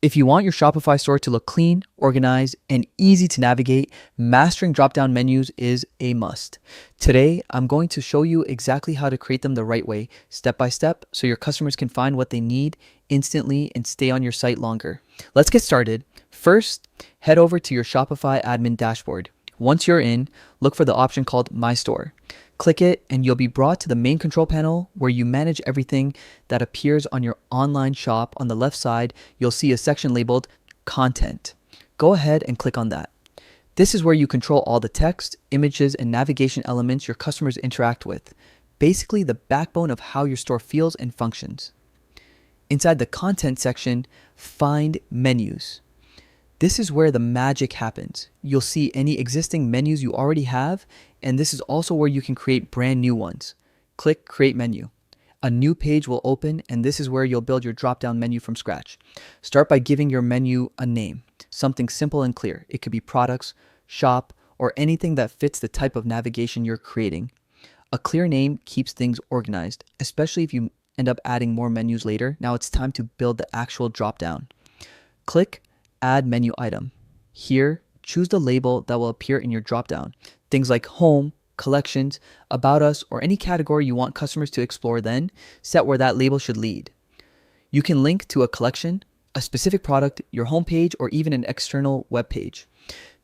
If you want your Shopify store to look clean, organized, and easy to navigate, mastering drop-down menus is a must. Today, I'm going to show you exactly how to create them the right way, step by step, so your customers can find what they need instantly and stay on your site longer. Let's get started. First, head over to your Shopify admin dashboard. Once you're in, look for the option called My Store. Click it and you'll be brought to the main control panel where you manage everything that appears on your online shop. On the left side, you'll see a section labeled Content. Go ahead and click on that. This is where you control all the text, images, and navigation elements your customers interact with. Basically, the backbone of how your store feels and functions. Inside the Content section, find Menus. This is where the magic happens. You'll see any existing menus you already have, and this is also where you can create brand new ones. Click Create Menu. A new page will open, and this is where you'll build your drop-down menu from scratch. Start by giving your menu a name, something simple and clear. It could be products, shop, or anything that fits the type of navigation you're creating. A clear name keeps things organized, especially if you end up adding more menus later. Now it's time to build the actual drop-down. Click Add Menu Item. Here, choose the label that will appear in your dropdown. Things like Home, Collections, About Us, or any category you want customers to explore, then set where that label should lead. You can link to a collection, a specific product, your homepage, or even an external web page.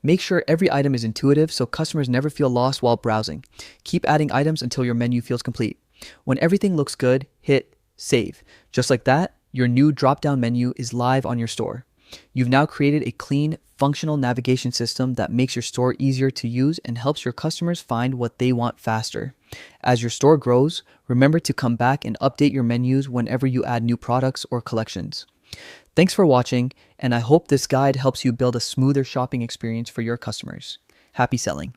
Make sure every item is intuitive so customers never feel lost while browsing. Keep adding items until your menu feels complete. When everything looks good, hit Save. Just like that, your new drop-down menu is live on your store. You've now created a clean, functional navigation system that makes your store easier to use and helps your customers find what they want faster. As your store grows, remember to come back and update your menus whenever you add new products or collections. Thanks for watching, and I hope this guide helps you build a smoother shopping experience for your customers. Happy selling!